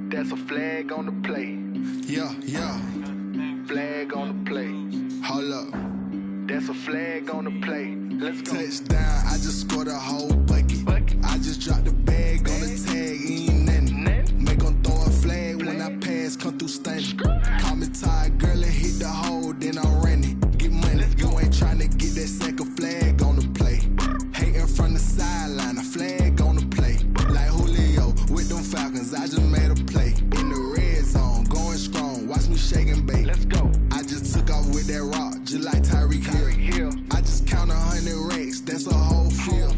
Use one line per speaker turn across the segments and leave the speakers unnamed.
That's a flag on the play.
Yeah.
Flag on the play.
Hold up.
That's a flag on the play. Let's go.
Touchdown, I just scored a whole bucket. I just dropped the bag on the tag, ain't nothing. Make 'em throw a flag when I pass, come through stunning. Call me tired, girl, and hit the hole, then I'm running. Get money, you ain't tryna get that second flag on the play. Hating from the sideline, a flag on the play. Like Julio with them Falcons, I just made a play. In the red zone, going strong, watch me shake and bake.
Let's go.
I just took off with that rock, just like Tyreek Hill. I just count 100 racks, that's a whole field.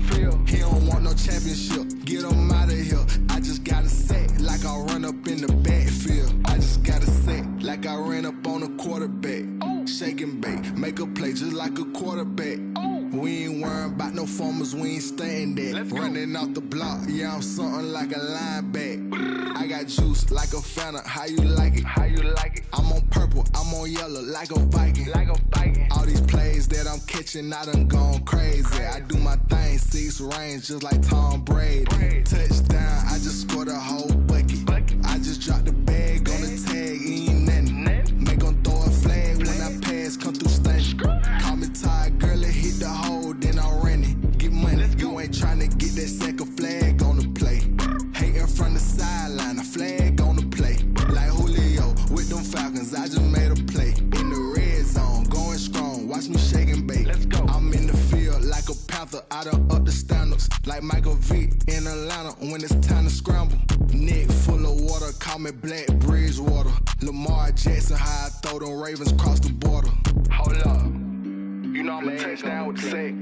He don't want no championship, get him out of here. I just got a set, like I run up in the backfield. I just got a set, like I ran up on a quarterback. Shake and bake, make a play just like a quarterback. We ain't worrying about no formers, we ain't staying there. Running off the block, yeah, I'm something like a linebacker. I got juice like a Fanta, how you like it? I'm on purple, I'm on yellow, like a Viking. All these plays that I'm catching, I done gone crazy. I do my thing, 6 range, just like Tom Brady. Touchdown, I just scored a whole bucket. I just dropped the bag on the tag, ain't nothing. Make 'em throw a flag when I pass, come through stunning. Call me tired, girl, and hit the hole, then I'm running. Get money, you ain't tryna get that second flag on the play. Hating from the sideline, a flag on the play. Like Julio with them Falcons, I just made a play. In the red zone, going strong, watch me shake and bake.
Let's go.
I'm in the field like a Panther, I done up the standards. Like Michael Vick in Atlanta when it's time to scramble. Neck full of water, call me Black Bridgewater. Lamar Jackson, how I throw them Ravens cross the border.
Hold up. You know I'm a touchdown with the sack.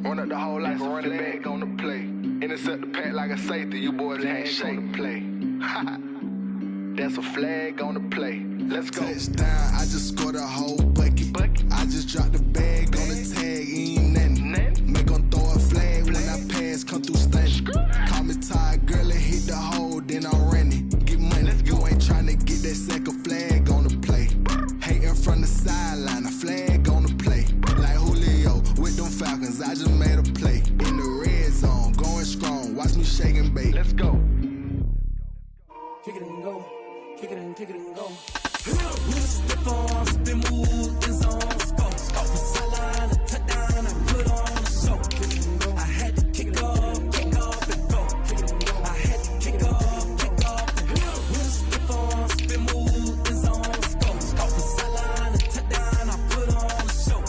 Run up the hole like a running back on the play. Intercept the pack like a safety. You boys can't shake the play. That's a flag on the play. Let's go.
Touchdown, I just scored a whole bucket. I just dropped the bag on the tag, ain't nothing. Make 'em throw a flag when I pass, come through stunning. Call me tired, girl, and hit the hole, then I'm running. Get money, you ain't tryna get that second flag on the play. Hating from the sideline, a flag on the play. Like Julio with them Falcons, I just made a play. In the red zone, going strong, watch me shake and bake.
Let's go.
Kick it and go. Kick it and go. Step on, spin, move, in zone, scope. The sideline, a touchdown, I put on a show. I had to kick off and go. I had to kick off and go. Step on, spin, move, in zone, scope. The sideline, a touchdown, I put on a show.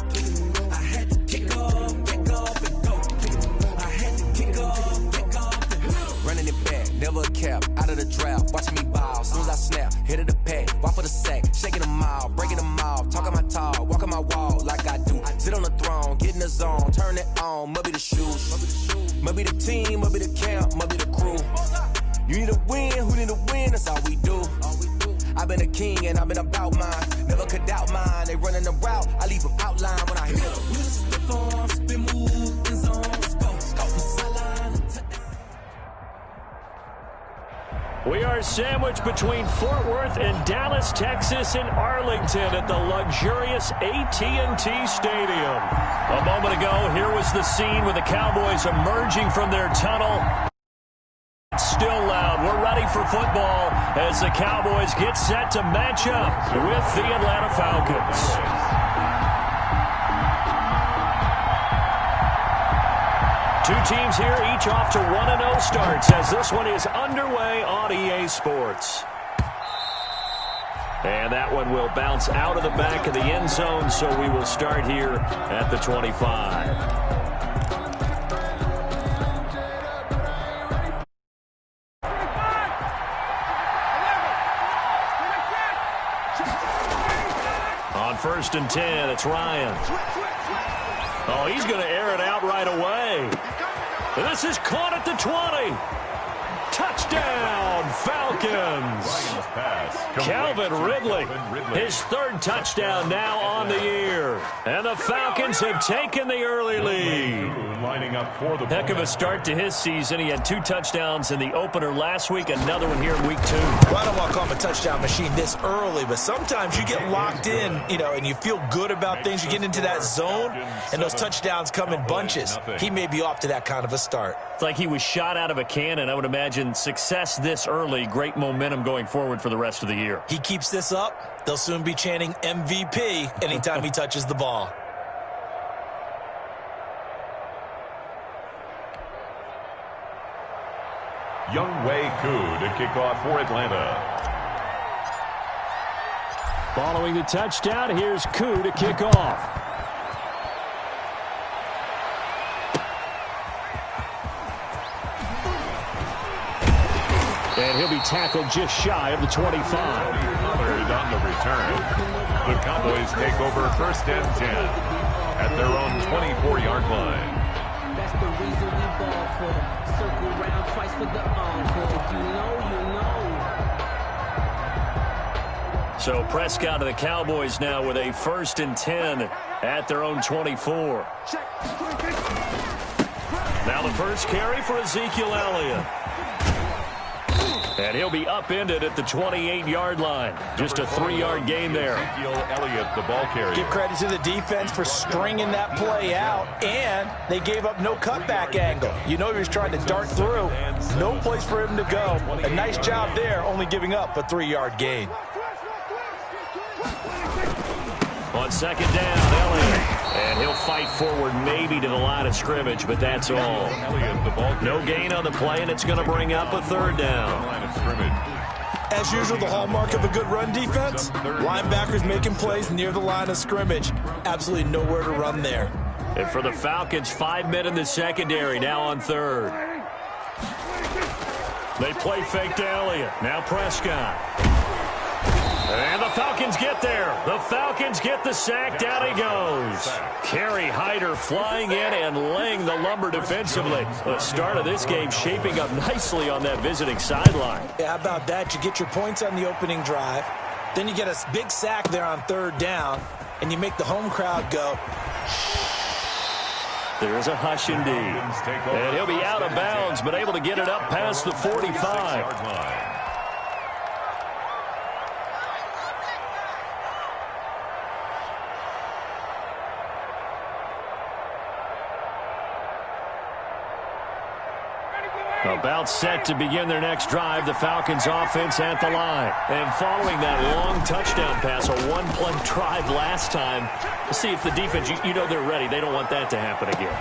I had to kick off and go. I had to kick off and go. Running it back, never a cap, out of the draft, watching me ball. Soon as I snap, hit of the pack, walk for the sack, shaking them out, breaking them off, talking my talk, walking my wall like I do. Sit on the throne, get in the zone, turn it on, must be the shoes, must be the team, must be the camp, must be the crew. You need a win, who need a win, that's all we do. I've been a king and I've been about mine, never could doubt mine. They running the route, I leave them outline when I hit it. Step on, spin, move, in zone, scope, the sideline,
We are sandwiched between Fort Worth and Dallas, Texas, and Arlington at the luxurious AT&T Stadium. A moment ago, here was the scene with the Cowboys emerging from their tunnel. Still loud. We're ready for football as the Cowboys get set to match up with the Atlanta Falcons. Two teams here, each off to 1-0 starts as this one is underway on EA Sports. And that one will bounce out of the back of the end zone, so we will start here at the 25. On 1st and 10, it's Ryan. Oh, he's going to air it out right away. This is caught at the 20. Touchdown, Falcons. Calvin Ridley, his third touchdown now on the year. And the Falcons have taken the early lead. Heck of a start to his season. He had 2 touchdowns in the opener last week, another one here in week 2.
Well, I don't want to call him a touchdown machine this early, but sometimes you get locked in, and you feel good about things. You get into that zone, and those touchdowns come in bunches. He may be off to that kind of a start.
It's like he was shot out of a cannon. I would imagine success this early, great momentum going forward for the rest of the year.
He keeps this up, they'll soon be chanting MVP anytime he touches the ball.
Younghoe Koo to kick off for Atlanta.
Following the touchdown, here's Koo to kick off. And he'll be tackled just shy of the 25.
On the return, the Cowboys take over first and 10 at their own 24-yard line.
That's the reason we ball for them. Circle round twice for the encore. If you know, you know.
So Prescott of the Cowboys now with a first and 10 at their own 24. Now the first carry for Ezekiel Elliott. And he'll be upended at the 28-yard line. Just a 3-yard gain there.
Ezekiel Elliott, the ball carrier.
Give credit to the defense for stringing that play out, and they gave up no cutback angle. He was trying to dart through. No place for him to go. A nice job there, only giving up a 3-yard gain.
On second down, Elliott. And he'll fight forward maybe to the line of scrimmage, but that's all. No gain on the play, and it's going to bring up a third down.
As usual, the hallmark of a good run defense, linebackers making plays near the line of scrimmage. Absolutely nowhere to run there.
And for the Falcons, 5 men in the secondary, now on third. They play fake to Elliott. Now Prescott. And the Falcons get there. The Falcons get the sack. Down he goes. Kerry Hyder flying in and laying the lumber defensively. The start of this game shaping up nicely on that visiting sideline.
Yeah, how about that? You get your points on the opening drive. Then you get a big sack there on third down. And you make the home crowd go.
There's a hush indeed. And he'll be out of bounds, but able to get it up past the 45. About set to begin their next drive, the Falcons offense at the line. And following that long touchdown pass, a one-play drive last time, let's see if the defense, they're ready. They don't want that to happen again.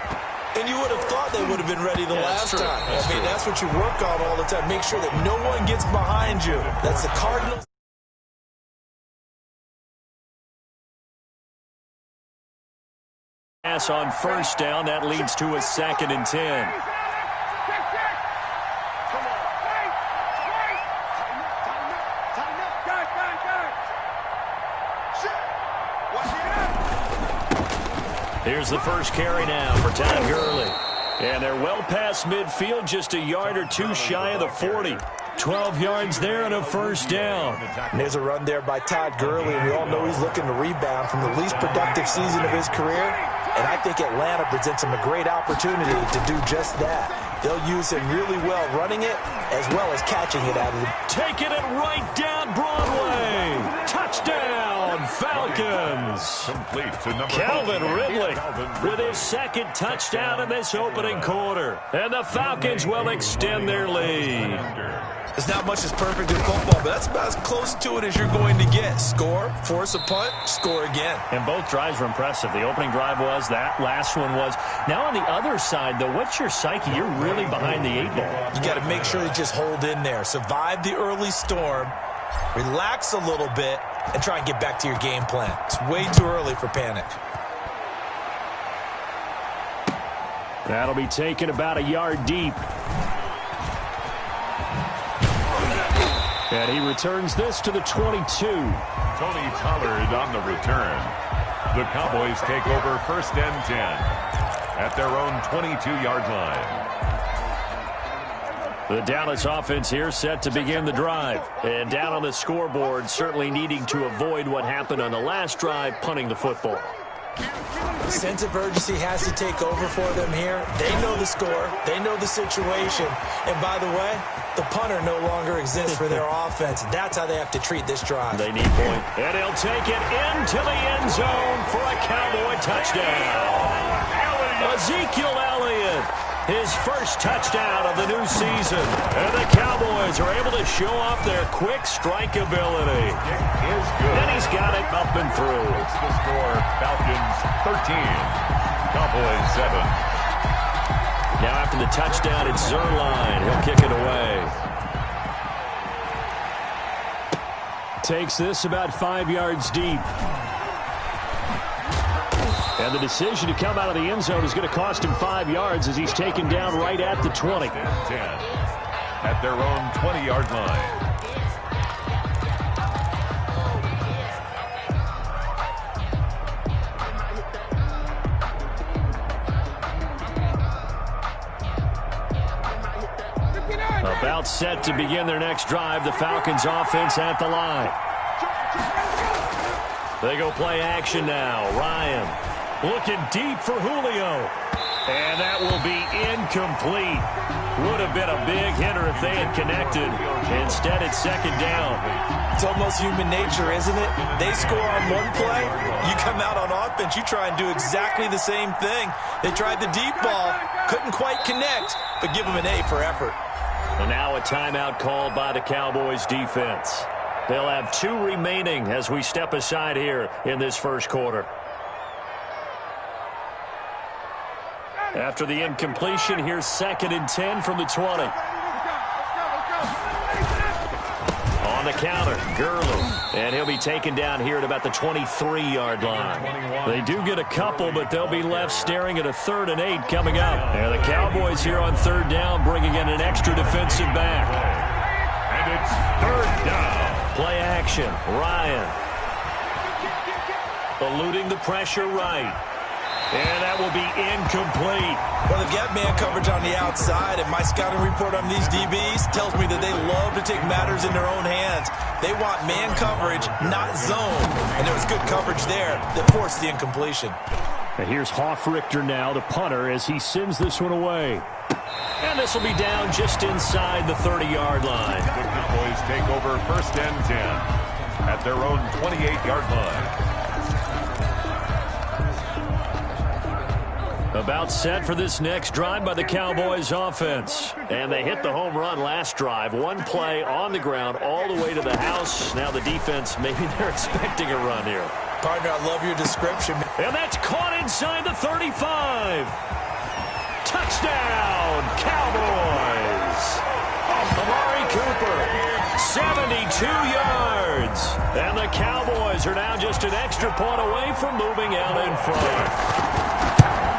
And you would have thought they would have been ready the last time. That's what you work on all the time. Make sure that no one gets behind you. That's the Cardinals.
Pass on first down, that leads to a second and 10. Here's the first carry now for Todd Gurley. And they're well past midfield, just a yard or two shy of the 40. 12 yards there and a first down.
And there's a run there by Todd Gurley, and we all know he's looking to rebound from the least productive season of his career. And I think Atlanta presents him a great opportunity to do just that. They'll use him really well running it as well as catching it out of the...
Taking it right down Broadway. Touchdown, Falcons. Calvin Ridley with his second touchdown in this opening quarter. And the Falcons will extend their lead.
It's not much as perfect in football, but that's about as close to it as you're going to get. Score, force a punt, score again.
And both drives were impressive. The opening drive was, that last one was. Now on the other side, though, what's your psyche? You're really behind the 8-ball.
You got to make sure you just hold in there. Survive the early storm, relax a little bit, and try and get back to your game plan. It's way too early for panic.
That'll be taken about a yard deep. And he returns this to the 22.
Tony Pollard on the return. The Cowboys take over first and 10 at their own 22-yard line.
The Dallas offense here set to begin the drive. And down on the scoreboard, certainly needing to avoid what happened on the last drive, punting the football.
Sense of urgency has to take over for them here. They know the score. They know the situation. And by the way, the punter no longer exists for their offense. That's how they have to treat this drive.
They need point. And he'll take it into the end zone for a Cowboy touchdown. Ezekiel Elliott, his first touchdown of the new season. And the Cowboys are able to show off their quick strike ability.
It is good.
And he's got it up and through.
It's the score, Falcons 13, Cowboys 7.
Now after the touchdown, it's Zerline. He'll kick it away. Takes this about 5 yards deep. And the decision to come out of the end zone is going to cost him 5 yards as he's taken down right at the 20.
10 at their own 20-yard line.
About set to begin their next drive. The Falcons offense at the line. They go play action now. Ryan looking deep for Julio. And that will be incomplete. Would have been a big hitter if they had connected. Instead, it's second down.
It's almost human nature, isn't it? They score on one play. You come out on offense, you try and do exactly the same thing. They tried the deep ball. Couldn't quite connect, but give them an A for effort.
And now a timeout called by the Cowboys defense. They'll have 2 remaining as we step aside here in this first quarter. After the incompletion, here's 2nd and 10 from the 20. On the counter, Gurley. And he'll be taken down here at about the 23-yard line. They do get a couple, but they'll be left staring at a 3rd and 8 coming up. And the Cowboys here on 3rd down, bringing in an extra defensive back.
And it's 3rd down.
Play action, Ryan. Eluding the pressure right. And that will be incomplete.
Well, they've got man coverage on the outside, and my scouting report on these DBs tells me that they love to take matters in their own hands. They want man coverage, not zone. And there was good coverage there that forced the incompletion.
And here's Hoffrichter now, the punter, as he sends this one away. And this will be down just inside the 30-yard line.
The Cowboys take over 1st and 10 at their own 28-yard line.
About set for this next drive by the Cowboys offense. And they hit the home run last drive. One play on the ground all the way to the house. Now the defense, maybe they're expecting a run here.
Partner, I love your description.
And that's caught inside the 35. Touchdown, Cowboys. Amari Cooper, 72 yards. And the Cowboys are now just an extra point away from moving out in front.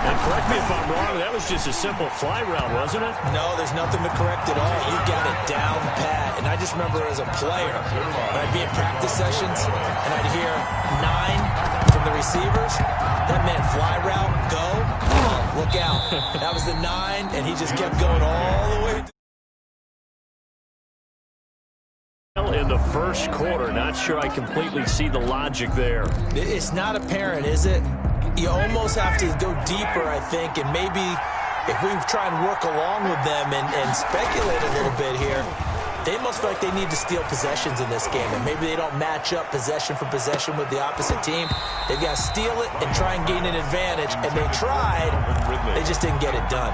And correct me if I'm wrong, that was just a simple fly route, wasn't it?
No, there's nothing to correct at all. You got it down pat. And I just remember as a player, when I'd be in practice sessions and I'd hear 9 from the receivers, that meant fly route, go, look out. That was the 9, and he just kept going all the way.
In the first quarter, not sure I completely see the logic there.
It's not apparent, is it? You almost have to go deeper, I think, and maybe if we try and work along with them and speculate a little bit here, they must feel like they need to steal possessions in this game, and maybe they don't match up possession for possession with the opposite team. They've got to steal it and try and gain an advantage, and they tried. They just didn't get it done.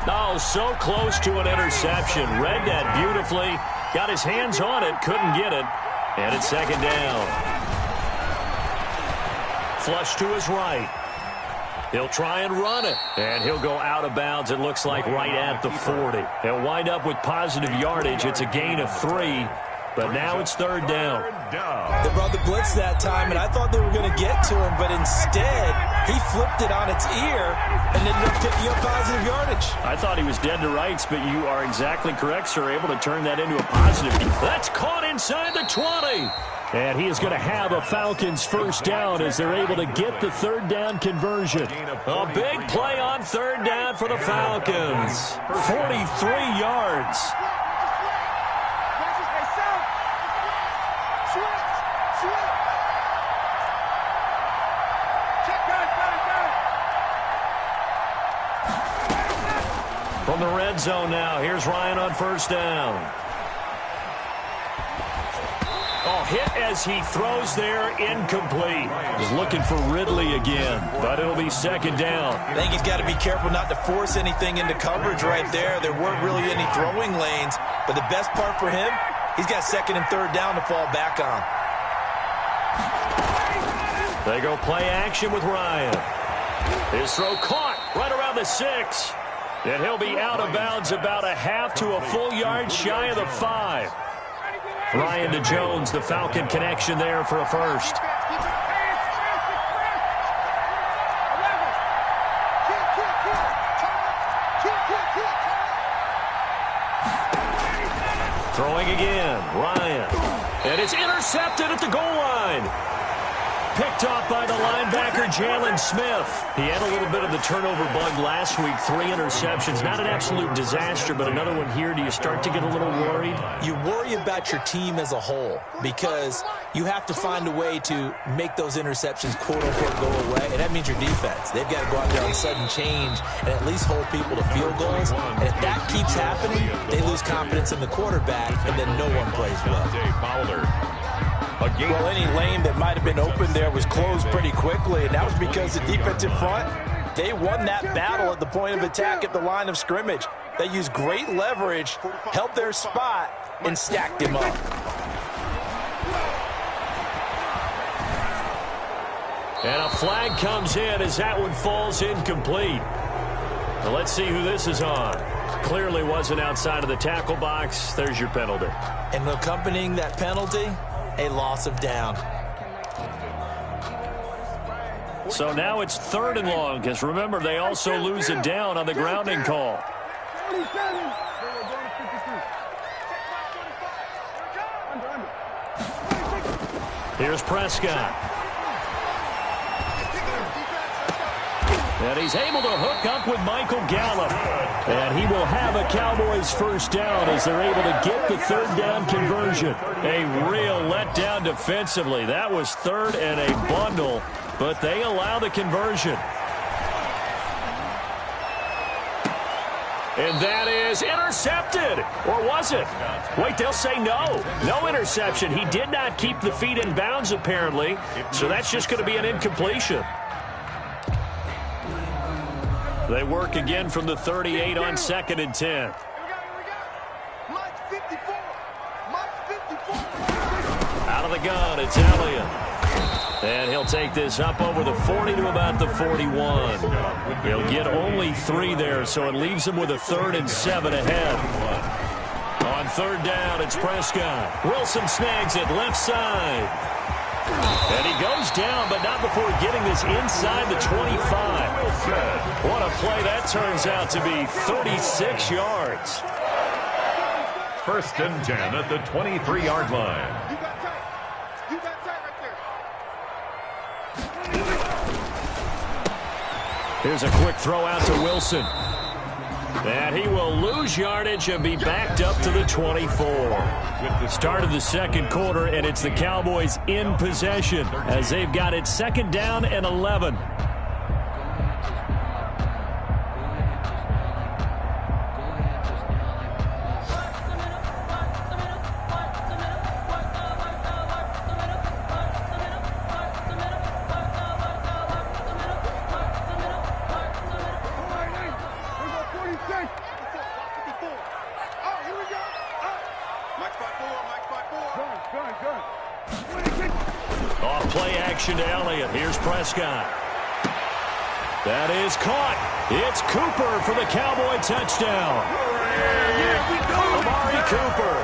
Oh, so close to an interception. Read that beautifully. Got his hands on it, couldn't get it, and it's 2nd down. Flush to his right. He'll try and run it, and he'll go out of bounds, it looks like, right at the 40. He'll wind up with positive yardage. It's a gain of 3, but now it's 3rd down.
They brought the blitz that time, and I thought they were going to get to him, but instead, he flipped it on its ear and ended up picking up positive yardage.
I thought he was dead to rights, but you are exactly correct, sir, able to turn that into a positive. That's caught inside the 20. And he is going to have a Falcons 1st down as they're able to get the 3rd down conversion. A big play on 3rd down for the Falcons. 43 yards. the red zone now. Here's Ryan on first down. Oh, hit as he throws there, incomplete. He's looking for Ridley again, but it'll be second down.
I think he's got to be careful not to force anything into coverage right there. There weren't really any throwing lanes, but the best part for him, he's got second and third down to fall back on.
They go play action with Ryan. His throw caught right around the 6. And he'll be out of bounds about a half to a full yard shy of the 5. Ryan to Jones, the Falcon connection there for a first. Throwing again, Ryan. And it's intercepted at the goal line. Picked off by the linebacker, Jalen Smith. He had a little bit of the turnover bug last week, 3 interceptions. Not an absolute disaster, but another one here. Do you start to get a little worried?
You worry about your team as a whole because you have to find a way to make those interceptions, quote-unquote, go away, and that means your defense. They've got to go out there on sudden change and at least hold people to field goals. And if that keeps happening, they lose confidence in the quarterback, and then no one plays well. Well, any lane that might have been open there was closed pretty quickly, and that was because the defensive front, they won that battle at the point of attack at the line of scrimmage. They used great leverage, held their spot, and stacked him up.
And a flag comes in as that one falls incomplete. Now let's see who this is on. Clearly wasn't outside of the tackle box. There's your penalty.
And accompanying that penalty, a loss of down.
So now it's 3rd and long, because remember, they also lose a down on the grounding call. Here's Prescott. And he's able to hook up with Michael Gallup. And he will have a Cowboys first down as they're able to get the 3rd down conversion. A real letdown defensively. That was 3rd and a bundle, but they allow the conversion. And that is intercepted. Or was it? Wait, they'll say no. No interception. He did not keep the feet in bounds, apparently. So that's just going to be an incompletion. They work again from the 38 on 2nd and 10. Out of the gun, it's Elliott. And he'll take this up over the 40 to about the 41. He'll get only 3 there, so it leaves him with a 3rd and 7 ahead. On 3rd down, it's Prescott. Wilson snags it left side. And he goes down, but not before getting this inside the 25. What a play that turns out to be, 36 yards.
1st and 10 at the 23-yard line.
Here's a quick throw out to Wilson. And he will lose yardage and be backed up to the 24. Start of the 2nd quarter, and it's the Cowboys in possession as they've got it 2nd down and 11. Off play action to Elliott. Here's Prescott. That is caught. It's Cooper for the Cowboy touchdown. Amari Cooper.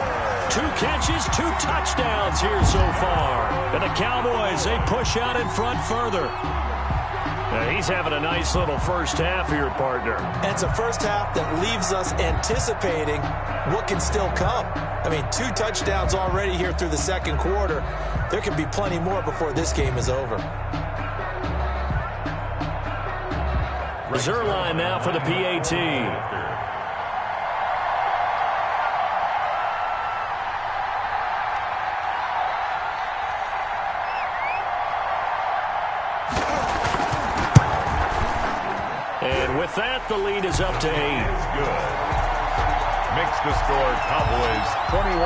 2 catches, 2 touchdowns here so far. And the Cowboys, they push out in front further. Now he's having a nice little first half here, partner.
And it's a first half that leaves us anticipating what can still come. I mean, 2 touchdowns already here through the 2nd quarter. There can be plenty more before this game is over.
Reserve line now for the PAT. And with that, the lead is up to 8.
makes the score Cowboys 21,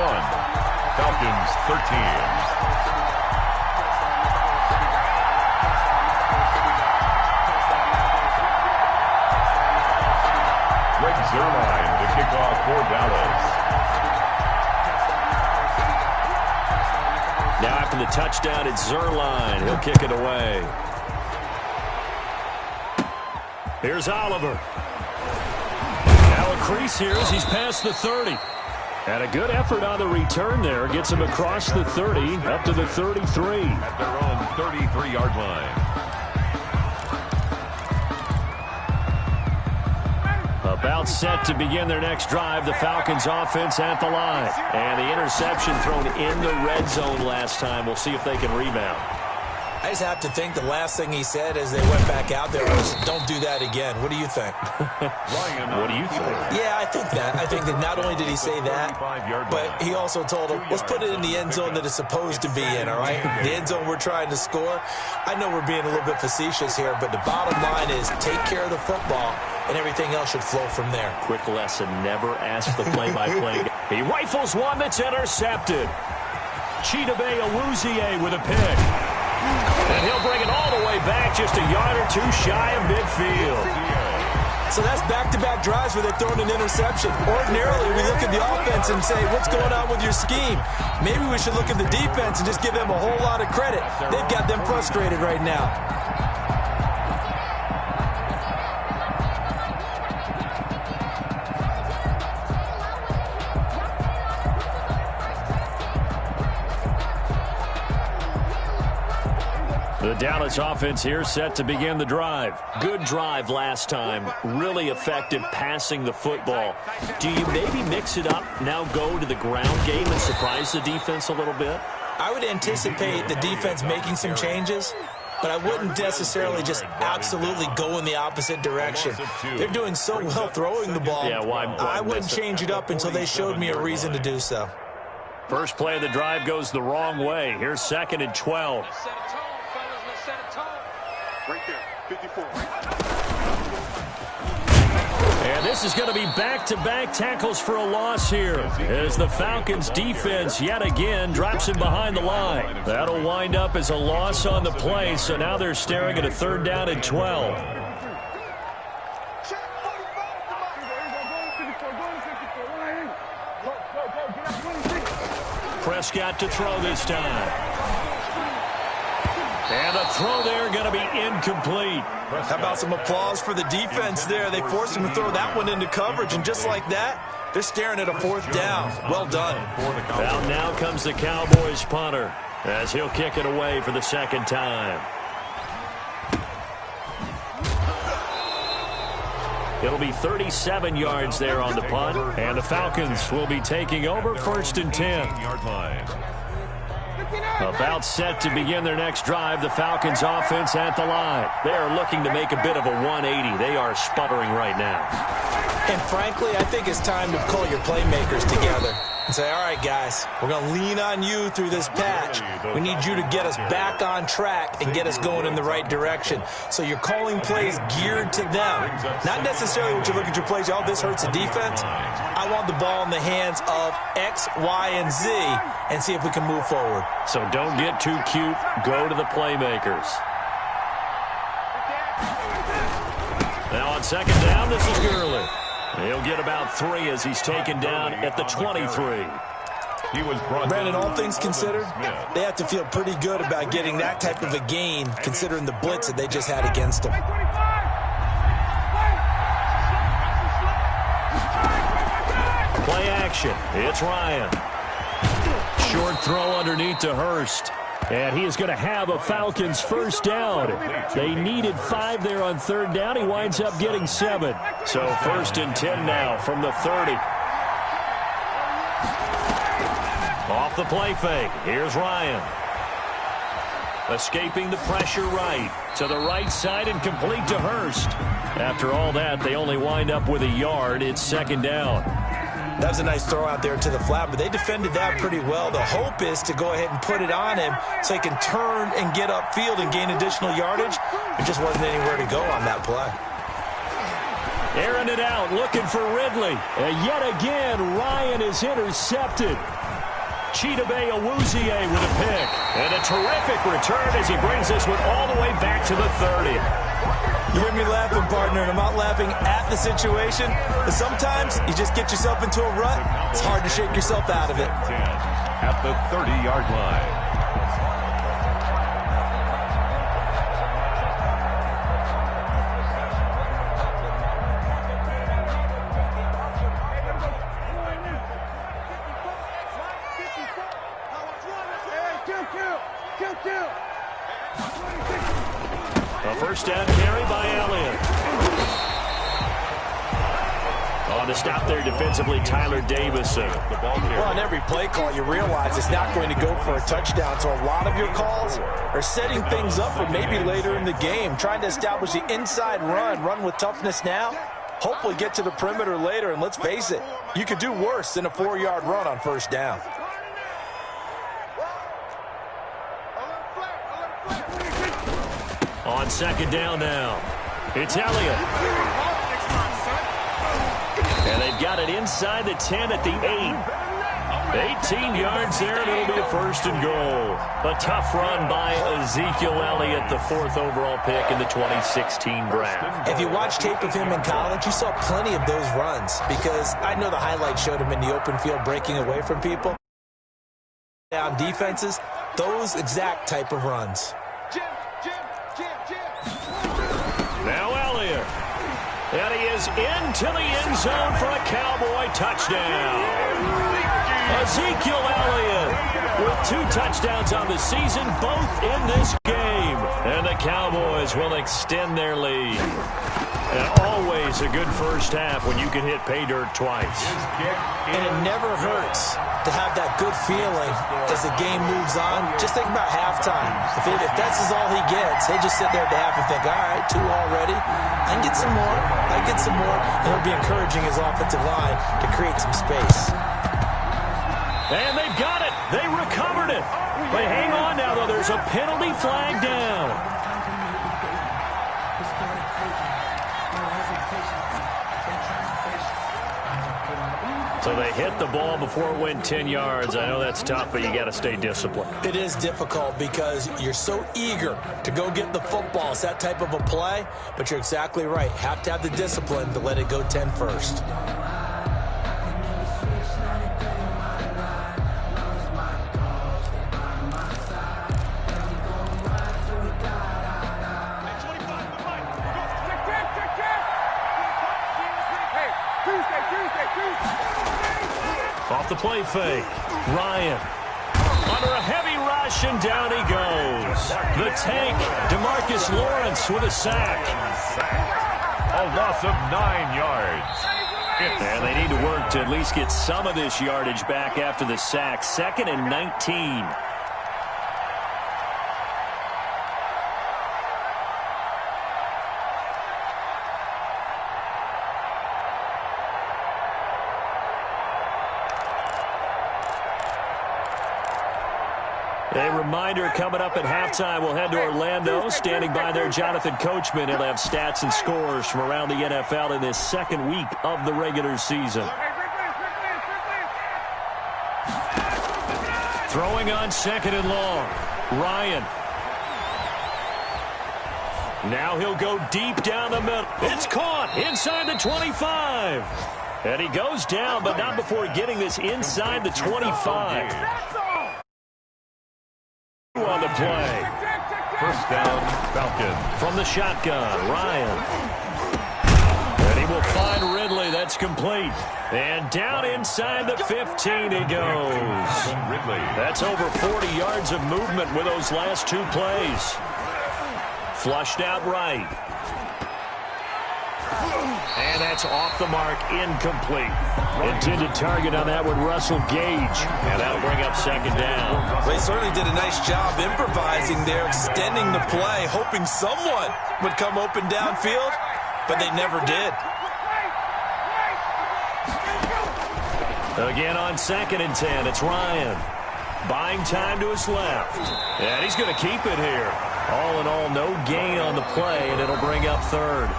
Falcons 13. Zerline to kick off for Dallas.
Now after the touchdown, it's Zerline. He'll kick it away. Here's Oliver. Now a crease here as he's past the 30. And a good effort on the return there. Gets him across the 30 up to the 33.
At their own 33-yard line.
About set to begin their next drive, the Falcons offense at the line. And the interception thrown in the red zone last time. We'll see if they can rebound.
I just have to think the last thing he said as they went back out there was, don't do that again. What do you think?
What do you think?
Yeah, I think that. I think that not only did he say that, but he also told him, let's put it in the end zone that it's supposed to be in, all right? The end zone we're trying to score. I know we're being a little bit facetious here, but the bottom line is take care of the football, and everything else should flow from there.
Quick lesson, never ask the play-by-play. He rifles one that's intercepted. Chidobe Awuzie with a pick. And he'll bring it all the way back, just a yard or two shy of midfield.
So that's back-to-back drives where they're throwing an interception. Ordinarily, we look at the offense and say, what's going on with your scheme? Maybe we should look at the defense and just give them a whole lot of credit. They've got them frustrated right now.
The Dallas offense here set to begin the drive. Good drive last time. Really effective passing the football. Do you maybe mix it up, now go to the ground game and surprise the defense a little bit?
I would anticipate the defense making some changes, but I wouldn't necessarily just absolutely go in the opposite direction. They're doing so well throwing the ball.
Yeah, why
I wouldn't change it up until they showed me a reason to do so.
First play of the drive goes the wrong way. Here's 2nd and 12.
Right there, 54.
And this is going to be back-to-back tackles for a loss here as the Falcons defense yet again drops him behind the line. That'll wind up as a loss on the play, so now they're staring at a 3rd down and 12. Prescott to throw this time. And the throw there going to be incomplete.
How about some applause for the defense there? They forced him to throw that one into coverage, and just like that, they're staring at a 4th down. Well done.
Well, now comes the Cowboys punter as he'll kick it away for the 2nd time. It'll be 37 yards there on the punt, and the Falcons will be taking over 1st and 10. About set to begin their next drive, the Falcons offense at the line. They are looking to make a bit of a 180. They are sputtering right now.
And frankly, I think it's time to call your playmakers together and say, all right, guys, we're going to lean on you through this patch. We need you to get us back on track and get us going in the right direction. So you're calling plays geared to them. Not necessarily what you look at your plays, oh, this hurts the defense. I want the ball in the hands of X, Y, and Z and see if we can move forward.
So don't get too cute. Go to the playmakers. Now on 2nd down, this is Gurley. He'll get about 3 as he's taken down at the 23.
Brandon, all things considered, they have to feel pretty good about getting that type of a gain considering the blitz that they just had against them.
Play action. It's Ryan. Short throw underneath to Hurst. And he is going to have a Falcons 1st down. They needed 5 there on 3rd down. He winds up getting 7. So 1st and 10 now from the 30. Off the play fake. Here's Ryan. Escaping the pressure right. To the right side and complete to Hurst. After all that, they only wind up with a yard. It's 2nd down.
That was a nice throw out there to the flat, but they defended that pretty well. The hope is to go ahead and put it on him so he can turn and get upfield and gain additional yardage. There just wasn't anywhere to go on that play.
Airing it out, looking for Ridley. And yet again, Ryan is intercepted. Chidobe Awuzie with a pick. And a terrific return as he brings this one all the way back to the 30.
You hear me laughing, partner, and I'm not laughing at the situation, but sometimes you just get yourself into a rut. It's hard to shake yourself out of it.
At the 30-yard line.
A first down carry by Elliott. On to stop there defensively, Tyler Davison.
Well, on every play call, you realize it's not going to go for a touchdown, so a lot of your calls are setting things up for maybe later in the game, trying to establish the inside run with toughness now, hopefully get to the perimeter later, and let's face it, you could do worse than a 4-yard run on first down.
On second down now, it's Elliott. And they've got it inside the 10 at the 8. 18 yards there, and it'll be a first and goal. A tough run by Ezekiel Elliott, the 4th overall pick in the 2016 draft.
If you watch tape of him in college, you saw plenty of those runs because I know the highlights showed him in the open field breaking away from people. Down defenses, those exact type of runs.
Now Elliott. And he is into the end zone for a Cowboy touchdown. Ezekiel Elliott with 2 touchdowns on the season, both in this game. And the Cowboys will extend their lead. And always a good first half when you can hit pay dirt twice.
And it never hurts to have that good feeling as the game moves on. Just think about halftime. If that's all he gets, he'll just sit there at the half and think, all right, 2 already. I can get some more. I can get some more. And he'll be encouraging his offensive line to create some space.
And they've got it. They recovered it. But hang on now, though. There's a penalty flag down. So they hit the ball before it went 10 yards. I know that's tough, but you got to stay disciplined.
It is difficult because you're so eager to go get the football. It's that type of a play, but you're exactly right. Have to have the discipline to let it go 10 first.
Off the play fake, Ryan under a heavy rush, and down he goes. The tank, DeMarcus Lawrence with a sack.
A loss of 9 yards.
And they need to work to at least get some of this yardage back after the sack. 2nd and 19. A reminder coming up at halftime, we'll head to Orlando. Standing by there, Jonathan Coachman. He'll have stats and scores from around the NFL in this 2nd week of the regular season. Throwing on 2nd and long, Ryan. Now he'll go deep down the middle. It's caught inside the 25. And he goes down, but not before getting this inside the 25. On the play.
First down, Falcons.
From the shotgun, Ryan. And he will find Ridley. That's complete. And down inside the 15 he goes.
Ridley.
That's over 40 yards of movement with those last 2 plays. Flushed out right. And that's off the mark, incomplete. Intended target on that one, Russell Gage. And that'll bring up 2nd down.
They certainly did a nice job improvising there, extending the play, hoping someone would come open downfield, but they never did.
Again on 2nd and 10, it's Ryan. Buying time to his left. And he's going to keep it here. All in all, no gain on the play, and it'll bring up third.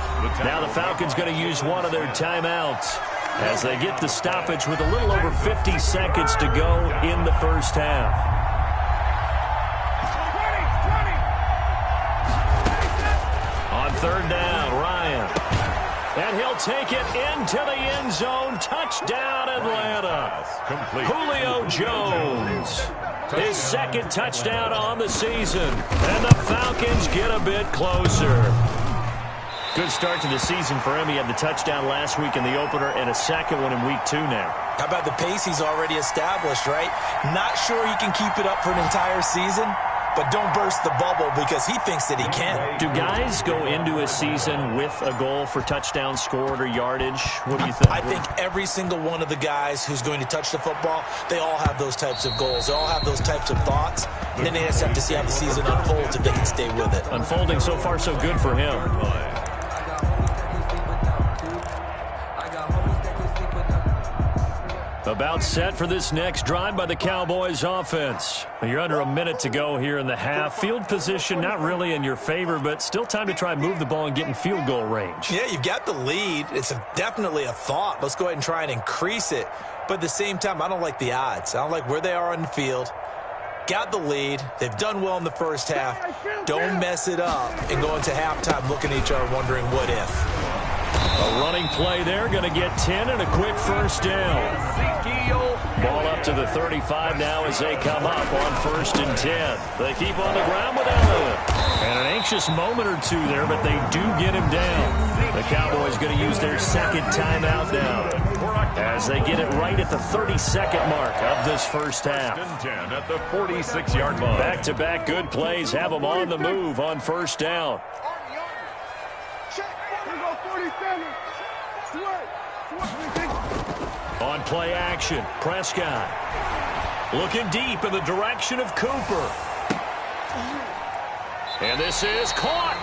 Now the Falcons going to use one of their timeouts as they get the stoppage with a little over 50 seconds to go in the first half. On third down, Ryan. And he'll take it into the end zone. Touchdown, Atlanta. Julio Jones. His second touchdown on the season. And the Falcons get a bit closer. Good start to the season for him. He had the touchdown last week in the opener and a second one in week 2 now.
How about the pace he's already established, right? Not sure he can keep it up for an entire season, but don't burst the bubble because he thinks that he can.
Do guys go into a season with a goal for touchdown scored or yardage? What do you think?
I think every single one of the guys who's going to touch the football, they all have those types of goals. They all have those types of thoughts. And then they just have to see how the season unfolds if they can stay with it.
Unfolding so far so good for him. About set for this next drive by the Cowboys offense. You're under a minute to go here in the half. Field position not really in your favor, but still time to try and move the ball and get in field goal range.
Yeah, you've got the lead. It's definitely a thought. Let's go ahead and try and increase it. But at the same time, I don't like the odds. I don't like where they are on the field. Got the lead. They've done well in the first half. Don't mess it up and go into halftime looking at each other wondering what if.
A running play there, going to get 10 and a quick first down. Ball up to the 35 now as they come up on 1st and 10. They keep on the ground with Elliott. And an anxious moment or two there, but they do get him down. The Cowboys going to use their second timeout now as they get it right at the 32nd mark of this first half.
10 at the 46-yard line.
Back-to-back good plays have them on the move on 1st down. On play action, Prescott looking deep in the direction of Cooper. And this is caught.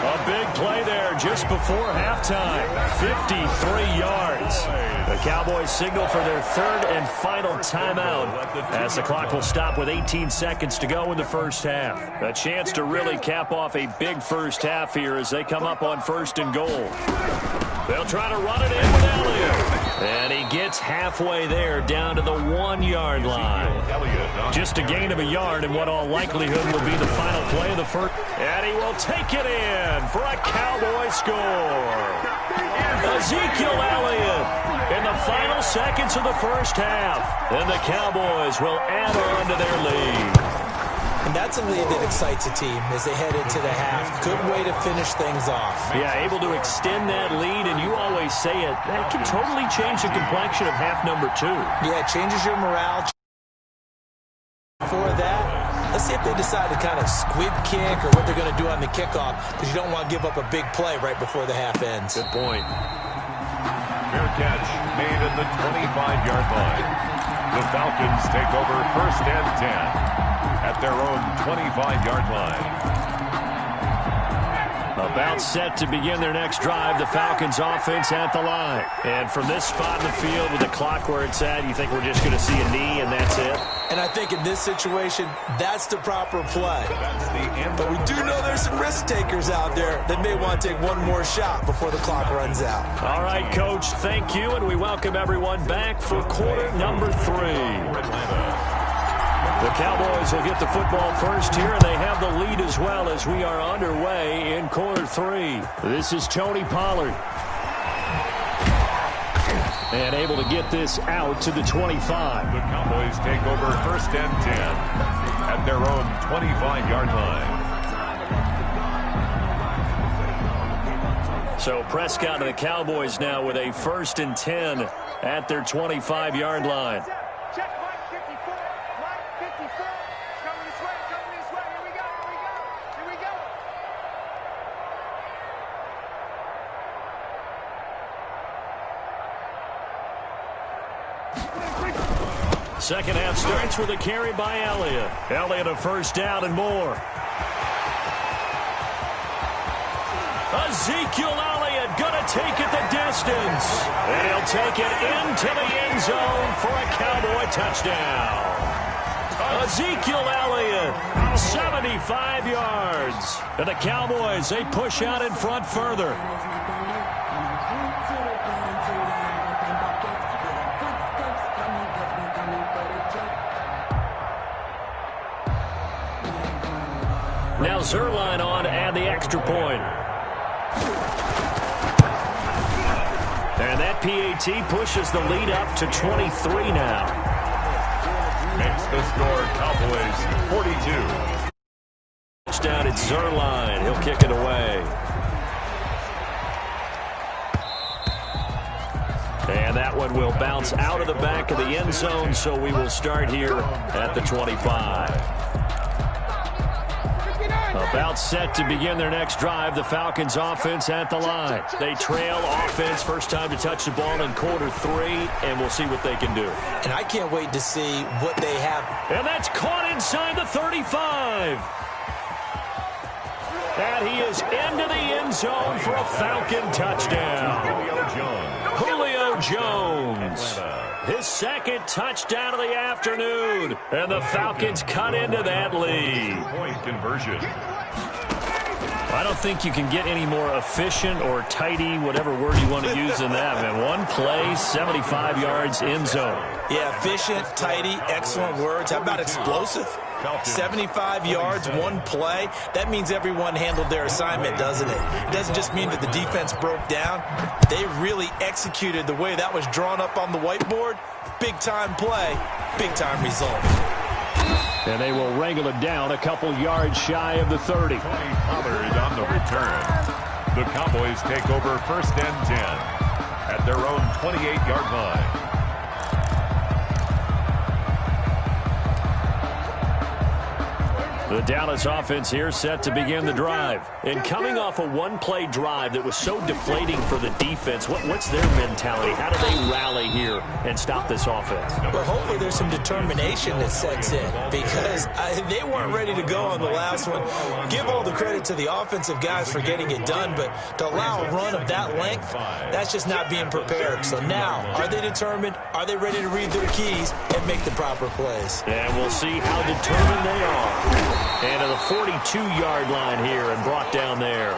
A big play there just before halftime. 53 yards. The Cowboys signal for their third and final timeout as the clock will stop with 18 seconds to go in the first half. A chance to really cap off a big first half here as they come up on 1st and goal. They'll try to run it in with Elliott. And he gets halfway there down to the 1-yard line. Just a gain of a yard in what all likelihood will be the final play of the first. And he will take it in for a Cowboy score. Ezekiel Elliott in the final seconds of the first half. And the Cowboys will add on to their lead.
And that's a lead that excites a team as they head into the half. Good way to finish things off.
Yeah, able to extend that lead, and you always say it, that can totally change the complexion of half number 2.
Yeah, it changes your morale. For that, let's see if they decide to kind of squib kick or what they're going to do on the kickoff, because you don't want to give up a big play right before the half ends.
Good point.
Fair catch made at the 25-yard line. The Falcons take over 1st and 10. At their own 25-yard line.
About set to begin their next drive, the Falcons offense at the line. And from this spot in the field with the clock where it's at, you think we're just going to see a knee and that's it?
And I think in this situation, that's the proper play. But we do know there's some risk takers out there that may want to take one more shot before the clock runs out.
All right, Coach, thank you, and we welcome everyone back for quarter number 3. The Cowboys will get the football first here, and they have the lead as well as we are underway in quarter 3. This is Tony Pollard. And able to get this out to the 25.
The Cowboys take over 1st and 10 at their own 25-yard line.
So Prescott and the Cowboys now with a 1st and 10 at their 25-yard line. Second half starts with a carry by Elliott. Elliott a 1st down and more. Ezekiel Elliott going to take it the distance. And he'll take it into the end zone for a Cowboy touchdown. Ezekiel Elliott, 75 yards. And the Cowboys, they push out in front further. Now Zerline on to add the extra point. And that PAT pushes the lead up to 23 now.
Makes the score Cowboys 42.
Touchdown at Zerline. He'll kick it away. And that one will bounce out of the back of the end zone, so we will start here at the 25. About set to begin their next drive. The Falcons offense at the line. They trail offense. First time to touch the ball in quarter 3, and we'll see what they can do.
And I can't wait to see what they have.
And that's caught inside the 35. And he is into the end zone for a Falcon touchdown. Julio Jones. His second touchdown of the afternoon. And the Falcons cut into that lead.
Point conversion.
I don't think you can get any more efficient or tidy, whatever word you want to use in that, man. One play, 75 yards, end zone.
Yeah, efficient, tidy, excellent words. How about explosive? 75 yards, one play. That means everyone handled their assignment, doesn't it? It doesn't just mean that the defense broke down. They really executed the way that was drawn up on the whiteboard. Big-time play, big-time result.
And they will wrangle it down a couple yards shy of the 30.
Pollard on the return. The Cowboys take over first and 10 at their own 28-yard line.
The Dallas offense here set to begin the drive. And coming off a one-play drive that was so deflating for the defense, what's their mentality? How do they rally here and stop this offense?
Well, hopefully there's some determination that sets in because they weren't ready to go on the last one. Give all the credit to the offensive guys for getting it done, but to allow a run of that length, that's just not being prepared. So now, are they determined? Are they ready to read their keys and make the proper plays?
And we'll see how determined they are. And to the 42-yard line here and brought down there.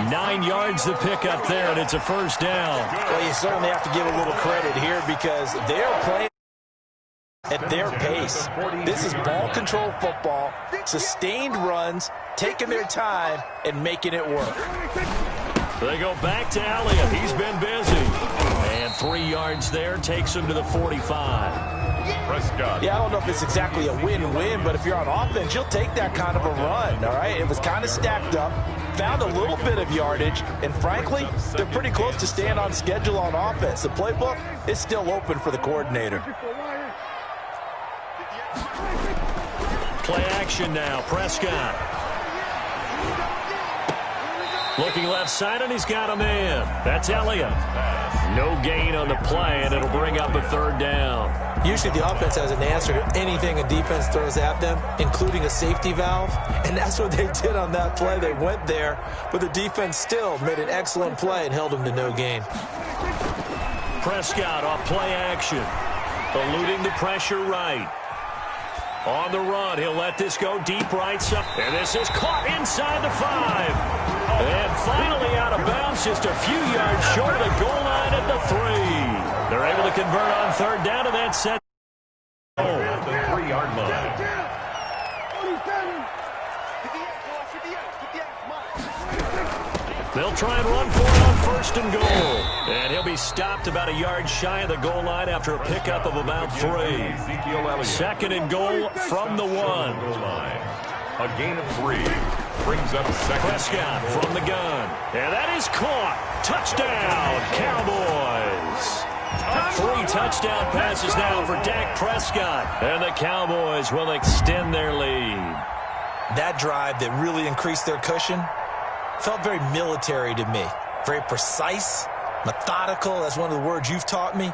9 yards to pick up there, and it's a first down.
Well, you certainly have to give a little credit here because they're playing at their pace. This is ball control football, sustained runs, taking their time, and making it work.
They go back to Elliott. He's been busy. And 3 yards there takes him to the 45.
Prescott.
Yeah, I don't know if it's exactly a win-win, but if you're on offense, you'll take that kind of a run, all right? It was kind of stacked up, found a little bit of yardage, and frankly, they're pretty close to staying on schedule on offense. The playbook is still open for the coordinator.
Play action now, Prescott. Looking left side, and he's got a man. That's Elliott. No gain on the play, and it'll bring up a third down.
Usually the offense has an answer to anything a defense throws at them, including a safety valve, and that's what they did on that play. They went there, but the defense still made an excellent play and held them to no gain.
Prescott off play action, eluding the pressure right. On the run, he'll let this go deep right side, and this is caught inside the 5. And finally out of bounds, just a few yards short of the goal line at the 3. They're able to convert on third down, and that's set.
At the 3-yard line.
They'll try and run for it on first and goal. And he'll be stopped about a yard shy of the goal line after a pickup of about 3. Second and goal from the 1.
A gain of 3. Brings up second.
Prescott from the gun. And that is caught. Touchdown, Cowboys. 3 touchdown passes now for Dak Prescott. And the Cowboys will extend their lead.
That drive that really increased their cushion felt very military to me. Very precise, methodical. That's one of the words you've taught me.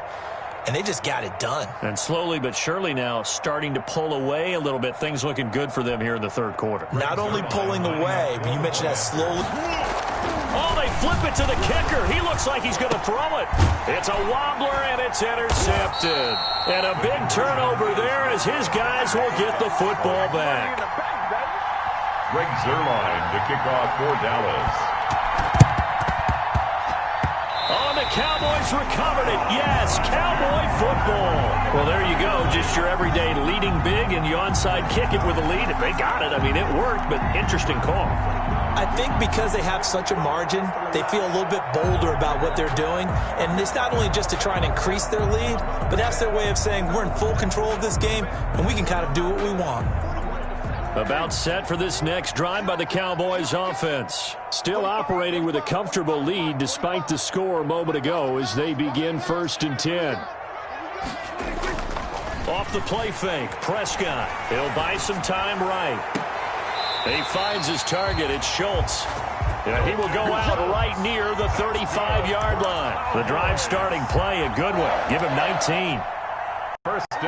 And they just got it done.
And slowly but surely now starting to pull away a little bit. Things looking good for them here in the third quarter.
Not only pulling away, but you mentioned that slowly.
Oh, they they flip it to the kicker. He looks like he's going to throw it. It's a wobbler, and it's intercepted. And a big turnover there as his guys will get the football back.
Greg Zuerlein to kick off for Dallas.
Oh, and the Cowboys recovered it. Yes, Cowboy football. Well, there you go. Just your everyday leading big, and you onside kick it with a lead. If they got it, I mean, it worked, but interesting call.
I think because they have such a margin, they feel a little bit bolder about what they're doing. And it's not only just to try and increase their lead, but that's their way of saying we're in full control of this game, and we can kind of do what we want.
About set for this next drive by the Cowboys offense. Still operating with a comfortable lead despite the score a moment ago as they begin 1st and 10. Off the play fake, Prescott. He'll buy some time right. He finds his target. It's Schultz. And he will go out right near the 35-yard line. The drive starting play, a good one. Give him 19.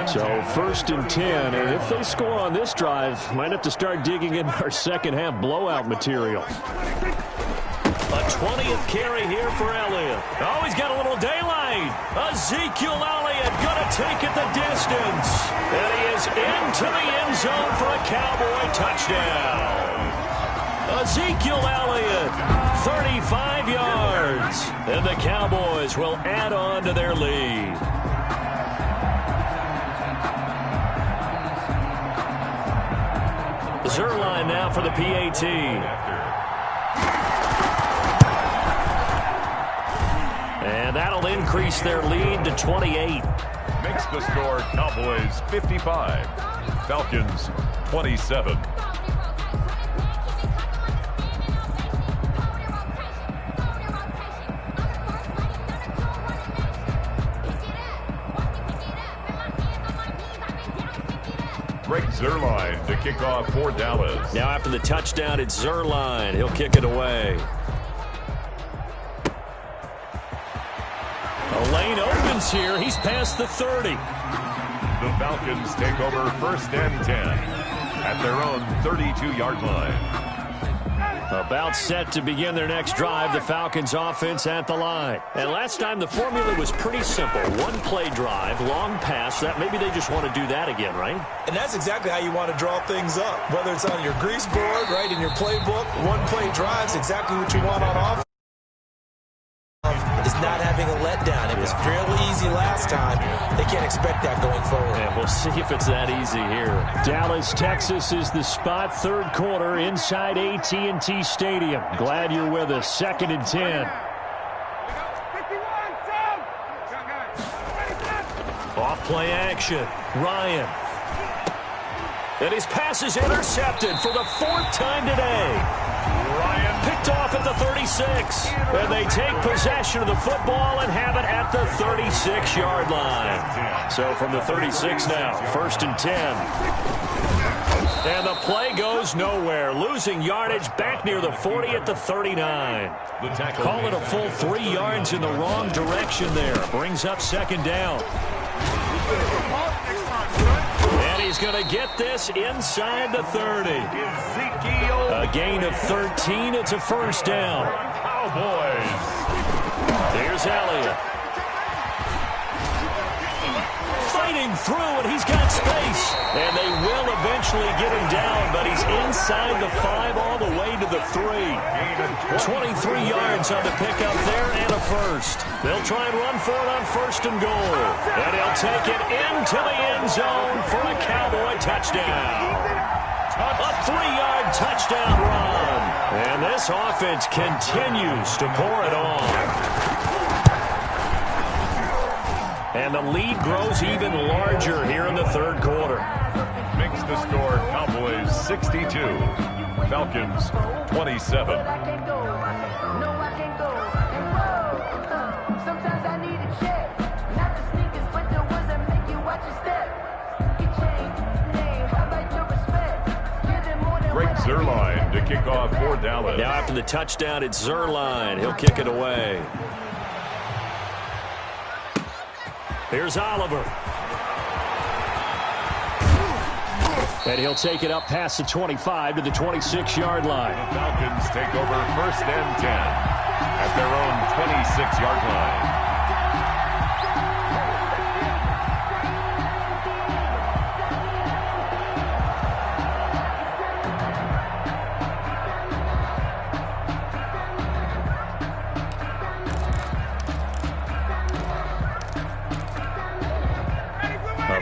So
1st and 10, and if they score on this drive, might have to start digging in our second-half blowout material. A 20th carry here for Elliott. Oh, he's got a little daylight. Ezekiel Elliott going to take it the distance. And he is into the end zone for a Cowboy touchdown. Ezekiel Elliott, 35 yards. And the Cowboys will add on to their lead. Zuerlein now for the PAT. And that'll increase their lead to 28.
Makes the score Cowboys 55, Falcons 27. Greg Zuerlein to kick off for Dallas.
Now after the touchdown, it's Zuerlein. He'll kick it away. A lane opens here. He's past the 30.
The Falcons take over 1st and 10 at their own 32-yard line.
About set to begin their next drive, the Falcons offense at the line. And last time the formula was pretty simple. One play drive, long pass. That maybe they just want to do that again, right?
And that's exactly how you want to draw things up. Whether it's on your grease board, right, in your playbook, one play drive's exactly what you want on offense. Is not having a letdown. It was fairly easy last time. They can't expect that going forward.
And we'll see if it's that easy here. Dallas, Texas is the spot. 3rd quarter inside AT&T Stadium. Glad you're with us. 2nd and 10. Off play action. Ryan. And his pass is intercepted for the 4th time today. Ryan picked off at the 36. And they take possession of the football and have it at the 36-yard line. So from the 36 now, 1st and 10. And the play goes nowhere. Losing yardage back near the 40 at the 39. Call it a full 3 yards in the wrong direction there. Brings up 2nd down. And he's going to get this inside the 30. A gain of 13. It's a 1st down.
Cowboys.
Here's Elliott. Fighting through, and he's got space. And they will eventually get him down, but he's inside the 5 all the way to the 3. 23 yards on the pickup there and a 1st. They'll try and run for it on 1st and goal. And he'll take it into the end zone for a Cowboy touchdown. A 3-yard touchdown run. And this offense continues to pour it on. And the lead grows even larger here in the 3rd quarter.
Makes the score Cowboys 62, Falcons 27. Greg Zuerlein to kick off for Dallas.
Now after the touchdown, it's Zuerlein. He'll kick it away. Here's Oliver. And he'll take it up past the 25 to the 26-yard line.
The Falcons take over 1st and 10 at their own 26-yard line.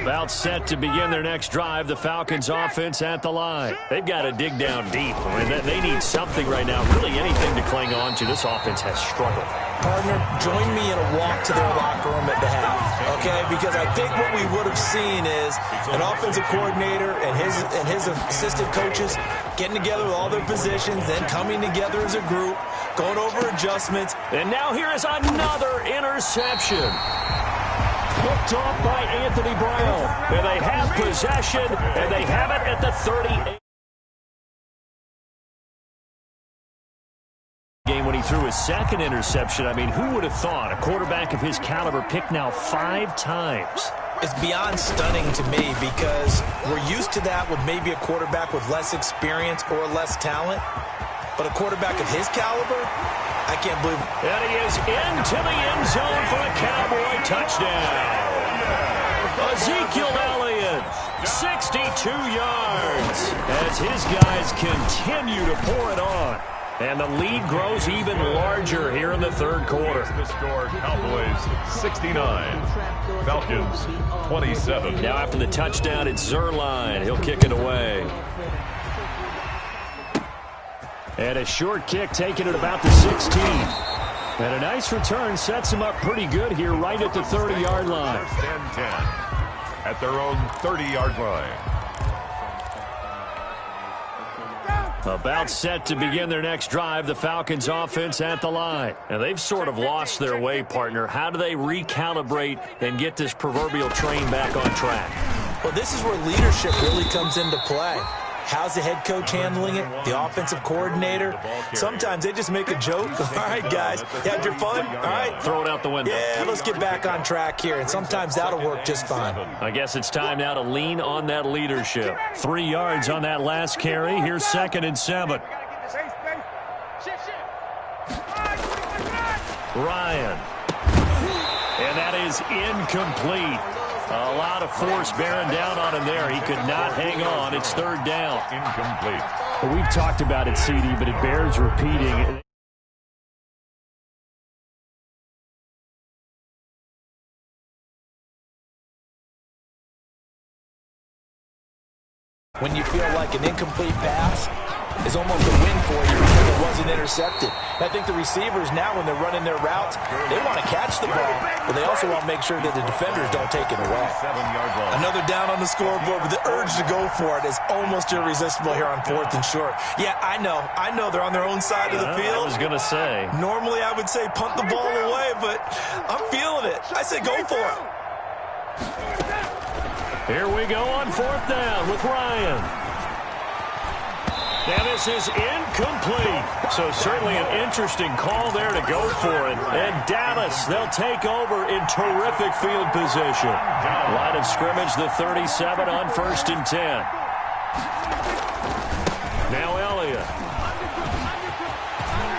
About set to begin their next drive, the Falcons offense at the line. They've got to dig down deep. I mean, they need something right now, really anything to cling on to. This offense has struggled.
Partner, join me in a walk to their locker room at the half, okay? Because I think what we would have seen is an offensive coordinator and his assistant coaches getting together with all their positions, then coming together as a group, going over adjustments.
And now here is another interception. Picked off by Anthony Brown. And they have possession, and they have it at the 38. Game when he threw his second interception. I mean, who would have thought a quarterback of his caliber picked now 5 times?
It's beyond stunning to me because we're used to that with maybe a quarterback with less experience or less talent. But a quarterback of his caliber, I can't believe it.
And he is into the end zone for a Cowboy touchdown. Ezekiel Elliott, 62 yards, as his guys continue to pour it on. And the lead grows even larger here in the third quarter.
The score, Cowboys 69, Falcons 27.
Now after the touchdown, it's Zerline. He'll kick it away. And a short kick taken at about the 16. And a nice return sets him up pretty good here right at the 30-yard line.
First and 10 at their own 30-yard line.
About set to begin their next drive, the Falcons offense at the line. And they've sort of lost their way, partner. How do they recalibrate and get this proverbial train back on track?
Well, this is where leadership really comes into play. How's the head coach handling it? The offensive coordinator? Sometimes they just make a joke. All right, guys, you had your fun? All right.
Throw it out the window.
Yeah, let's get back on track here. And sometimes that'll work just fine.
I guess it's time now to lean on that leadership. 3 yards on that last carry. Here's 2nd and 7. Ryan. And that is incomplete. A lot of force bearing down on him there. He could not hang on. It's 3rd down.
Incomplete.
Well, we've talked about it, CD, but it bears repeating.
When you feel like an incomplete pass is almost a win for you because it wasn't intercepted. I think the receivers now, when they're running their routes, they want to catch the ball, but they also want to make sure that the defenders don't take it away.
7-yard line.
Another down on the scoreboard, but the urge to go for it is almost irresistible here on 4th and short. Yeah, I know they're on their own side of the field.
I was going to say.
Normally I would say punt the ball away, but I'm feeling it. I say go for it.
Here we go on 4th down with Ryan. And this is incomplete. So certainly an interesting call there to go for it. And Dallas, they'll take over in terrific field position. Line of scrimmage, the 37 on 1st and 10. Now Elliott.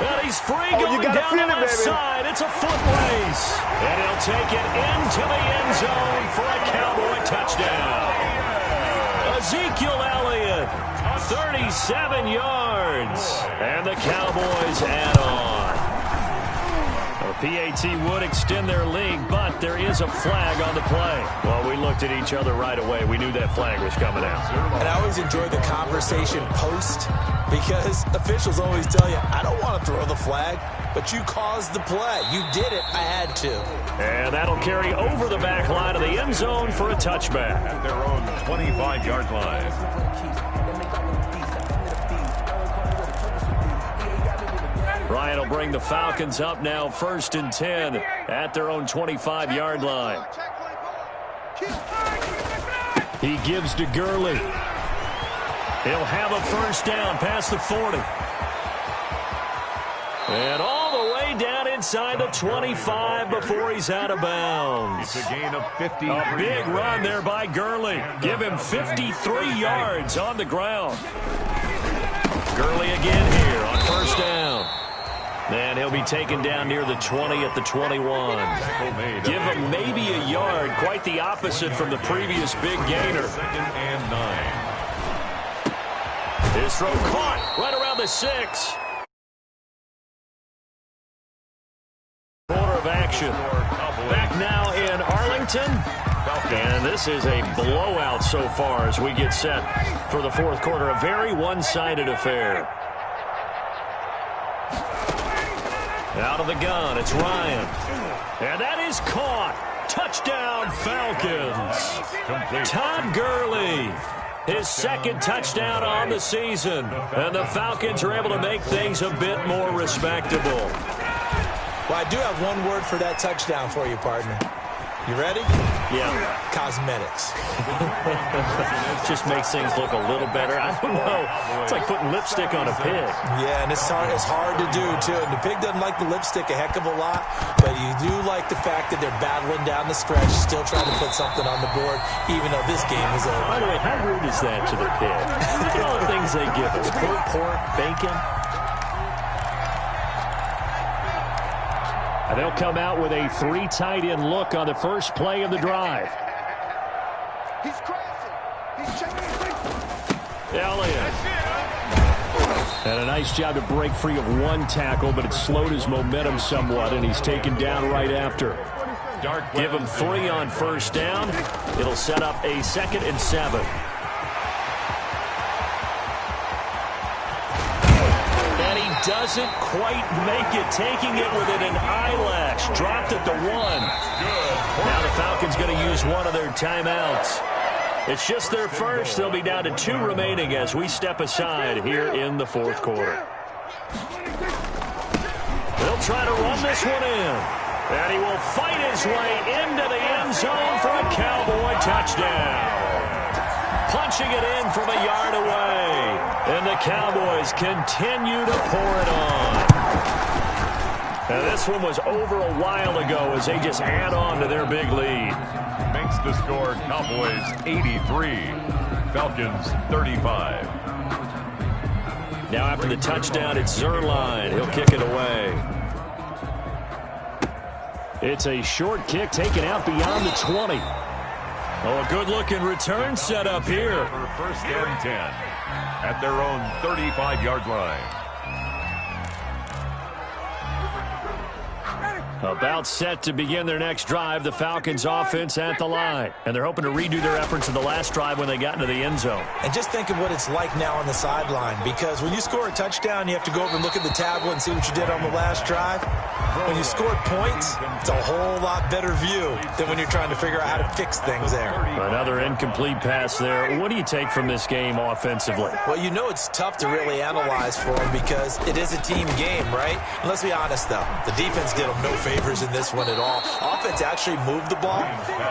Well, he's free going down the left side. It's a foot race. And he'll take it into the end zone for a Cowboy touchdown. Ezekiel Elliott, 37 yards. And the Cowboys add on. A PAT would extend their lead, but there is a flag on the play. Well, we looked at each other right away. We knew that flag was coming out.
And I always enjoy the conversation post because officials always tell you, I don't want to throw the flag, but you caused the play. You did it. I had to.
And that'll carry over the back line of the end zone for a touchback.
At their own 25-yard line.
Ryan will bring the Falcons up now 1st and 10 at their own 25-yard line. He gives to Gurley. He'll have a 1st down past the 40. And all the way down inside the 25 before he's out of bounds.
It's a gain of 53.
A big run there by Gurley. Give him 53 yards on the ground. Gurley again here on 1st down. And he'll be taken down near the 20 at the 21. Give him maybe a yard. Quite the opposite from the previous big gainer.
2nd and 9.
His throw caught right around the 6. Quarter of action. Back now in Arlington. And this is a blowout so far as we get set for the fourth quarter. A very one-sided affair. Out of the gun, it's Ryan. And that is caught. Touchdown, Falcons. Todd Gurley, his second touchdown on the season. And the Falcons are able to make things a bit more respectable.
Well, I do have one word for that touchdown for you, partner. You ready?
Yeah.
Cosmetics.
Just makes things look a little better. I don't know. It's like putting lipstick on a pig.
Yeah, and it's hard to do, too. And the pig doesn't like the lipstick a heck of a lot, but you do like the fact that they're battling down the stretch, still trying to put something on the board, even though this game is over.
By the way, how rude is that to the pig? Look at all the things they give us. Pork, bacon. And they'll come out with a 3 tight end look on the first play of the drive.
He's crazy. He's checking his feet.
Elliott. And a nice job to break free of one tackle, but it slowed his momentum somewhat, and he's taken down right after. Give him 3 on first down. It'll set up a 2nd and 7. Doesn't quite make it, taking it within an eyelash. Dropped at the 1. Now the Falcons going to use one of their timeouts. It's just their first. They'll be down to 2 remaining as we step aside here in the fourth quarter. They'll try to run this one in. And he will fight his way into the end zone for a Cowboy touchdown. Punching it in from a yard away. And the Cowboys continue to pour it on. Now this one was over a while ago as they just add on to their big lead.
Makes the score Cowboys 83, Falcons 35.
Now after the touchdown, it's Zerline. He'll kick it away. It's a short kick taken out beyond the 20. Oh, a good-looking return set up here.
For 1st and 10 at their own 35-yard line.
About set to begin their next drive, the Falcons offense at the line. And they're hoping to redo their efforts in the last drive when they got into the end zone.
And just think of what it's like now on the sideline, because when you score a touchdown, you have to go over and look at the tablet and see what you did on the last drive. When you scored points, it's a whole lot better view than when you're trying to figure out how to fix things there.
Another incomplete pass there. What do you take from this game offensively?
Well, you know it's tough to really analyze for them because it is a team game, right? And let's be honest, though. The defense did them no favors in this one at all. Offense actually moved the ball.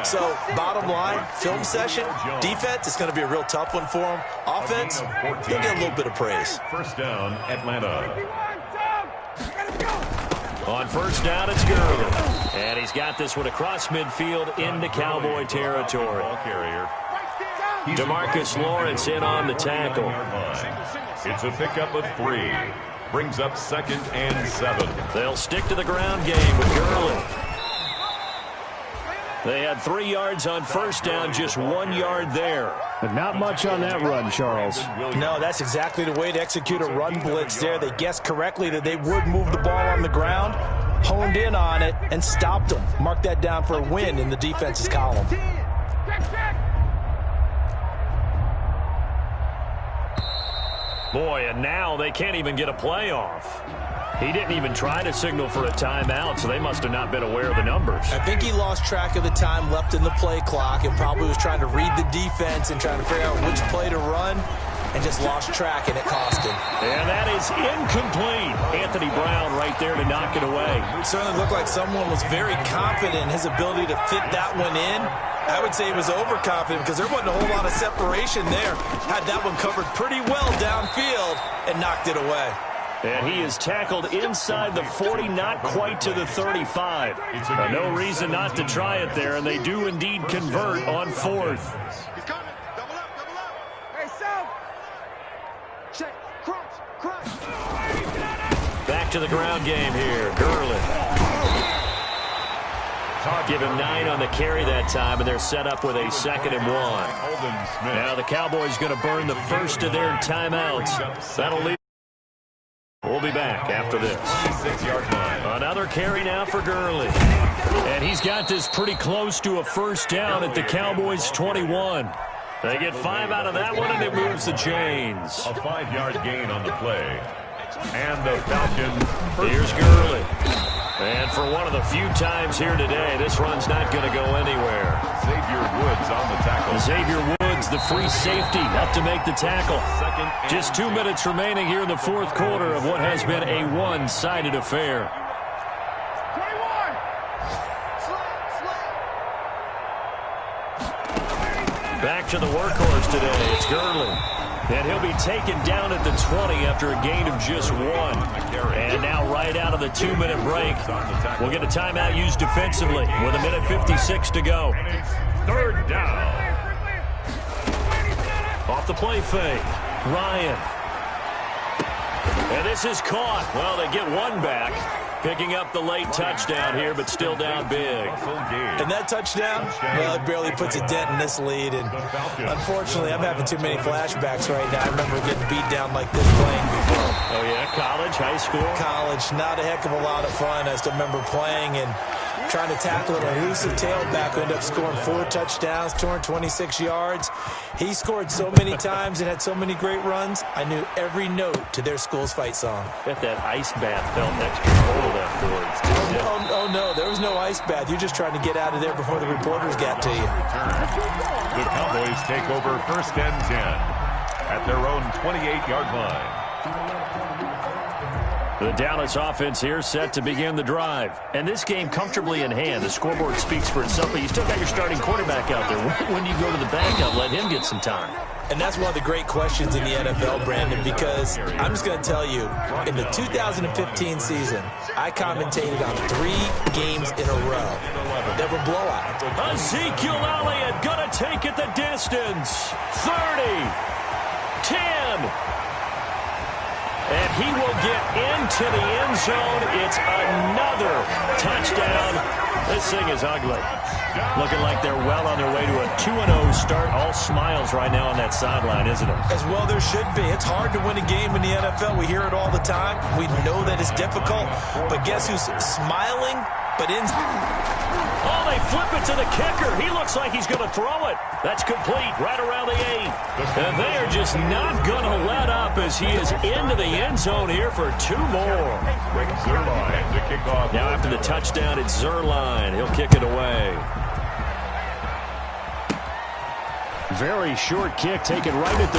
So, bottom line, film session, defense is going to be a real tough one for them. Offense, they'll get a little bit of praise.
First down, Atlanta.
On first down, it's Gurley. And he's got this one across midfield into Cowboy territory.
Ball carrier.
DeMarcus Lawrence in on the tackle.
It's a pickup of 3. Brings up 2nd and 7.
They'll stick to the ground game with Gurley. They had 3 yards on first down, just 1 yard there.
But not much on that run, Charles.
No, that's exactly the way to execute a run blitz there. They guessed correctly that they would move the ball on the ground, honed in on it, and stopped them. Mark that down for a win in the defense's column.
Boy, and now they can't even get a play off. He didn't even try to signal for a timeout, so they must have not been aware of the numbers.
I think he lost track of the time left in the play clock and probably was trying to read the defense and trying to figure out which play to run and just lost track, and it cost him.
And that is incomplete. Anthony Brown right there to knock it away.
It certainly looked like someone was very confident in his ability to fit that one in. I would say he was overconfident because there wasn't a whole lot of separation there. Had that one covered pretty well downfield and knocked it away.
And he is tackled inside the 40, not quite to the 35. No reason not to try it there, and they do indeed convert on 4th.
He's coming. Double up. Hey, South. Check. Crunch.
Back to the ground game here. Gurley. Give him 9 on the carry that time, and they're set up with a 2nd and 1. Now the Cowboys going to burn the first of their timeouts. That'll leave. We'll be back after this.
6-yard line.
Another carry now for Gurley. And he's got this pretty close to a first down at the Cowboys' 21. They get 5 out of that one, and it moves the chains.
A 5-yard gain on the play. And the Falcons.
Here's Gurley. And for one of the few times here today, this run's not going to go anywhere.
Xavier Woods on the tackle.
Xavier Woods, the free safety, up to make the tackle. Just 2 minutes remaining here in the fourth quarter of what has been a one-sided affair. Back to the workhorse today. It's Gurley. And he'll be taken down at the 20 after a gain of just 1. And now right out of the 2-minute break, we'll get a timeout used defensively with 1:56 to go.
3rd down.
Off the play fake. Ryan. And this is caught. Well, they get 1 back. Picking up the late touchdown here, but still down big.
And that touchdown, well, it barely puts a dent in this lead. And unfortunately, I'm having too many flashbacks right now. I remember getting beat down like this playing before.
Oh, yeah? College, high school?
College, not a heck of a lot of fun. I still remember playing and trying to tackle an elusive tailback who ended up scoring 4 touchdowns, 226 yards. He scored so many times and had so many great runs, I knew every note to their school's fight song.
Bet that ice bath felt extra cold afterwards.
Oh, no, there was no ice bath. You're just trying to get out of there before the reporters got to you.
The Cowboys take over 1st and 10 at their own 28-yard line.
The Dallas offense here set to begin the drive. And this game comfortably in hand. The scoreboard speaks for itself, but you still got your starting quarterback out there. When do you go to the backup, let him get some time?
And that's one of the great questions in the NFL, Brandon, because I'm just going to tell you, in the 2015 season, I commentated on 3 games in a row that were blowouts.
Ezekiel Elliott going to take it the distance. 30, 10. And he will get into the end zone. It's another touchdown. This thing is ugly. Looking like they're well on their way to a 2-0 start. All smiles right now on that sideline, isn't it?
As well there should be. It's hard to win a game in the NFL. We hear it all the time. We know that it's difficult. But guess who's smiling? But in...
Oh, they flip it to the kicker. He looks like he's going to throw it. That's complete right around the 8. And they are just not going to let up as he is into the end zone here for 2 more.
Zerline to kick off.
Now after the touchdown, it's Zerline. He'll kick it away. Very short kick taken right at the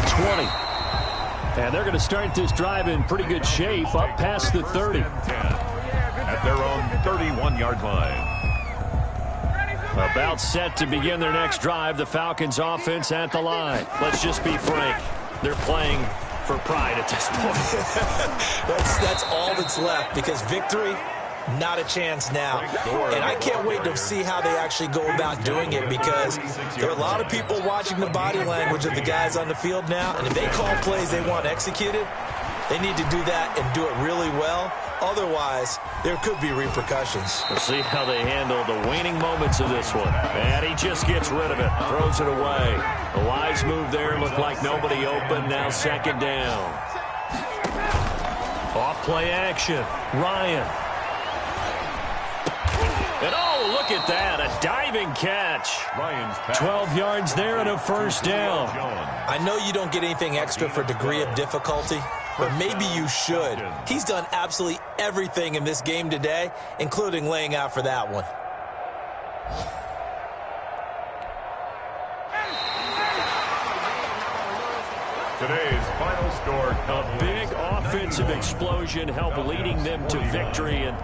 20. And they're going to start this drive in pretty good shape up past the 30.
At their own 31-yard line.
About set to begin their next drive. The Falcons offense at the line. Let's just be frank. They're playing for pride at this point.
That's all that's left, because victory, not a chance now. And I can't wait to see how they actually go about doing it, because there are a lot of people watching the body language of the guys on the field now, and if they call plays they want executed, they need to do that and do it really well. Otherwise, there could be repercussions.
We'll see how they handle the waning moments of this one. And he just gets rid of it, throws it away. A wise move there, looked like nobody open. Now 2nd down. Off play action. Ryan. And oh, look at that, a diving catch. 12 yards there and a first down.
I know you don't get anything extra for degree of difficulty, but maybe you should. He's done absolutely everything in this game today, including laying out for that one.
Today's final score.
A big offensive explosion helped leading them to victory. And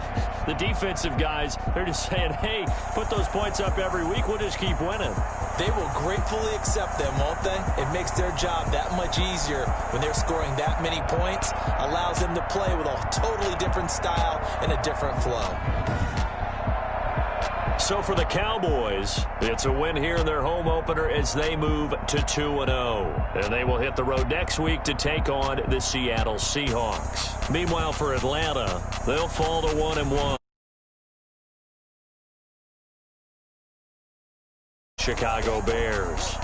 the defensive guys, they're just saying, hey, put those points up every week. We'll just keep winning.
They will gratefully accept them, won't they? It makes their job that much easier when they're scoring that many points. Allows them to play with a totally different style and a different flow.
So for the Cowboys, it's a win here in their home opener as they move to 2-0. And they will hit the road next week to take on the Seattle Seahawks. Meanwhile, for Atlanta, they'll fall to 1-1. Chicago Bears.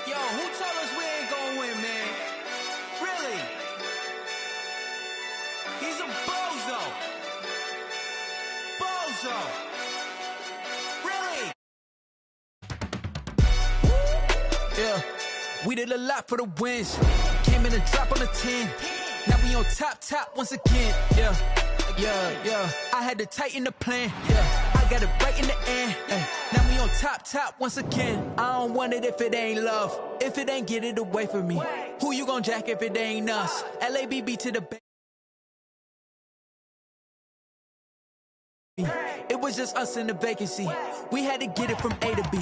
Yo, who told us we ain't gonna win, man? Really? He's a bozo. Bozo. Really? Yeah, we did a lot for the wins. Came in a drop on the 10. Now we on top once again. Yeah. I had to tighten the plan. Yeah, I got it right in the end. Now we on top once again. I don't want it if it ain't love. If it ain't, get it away from me. Who you gon' jack if it ain't us? LABB to the bay. It was just us in the vacancy. We had to get it from A to B.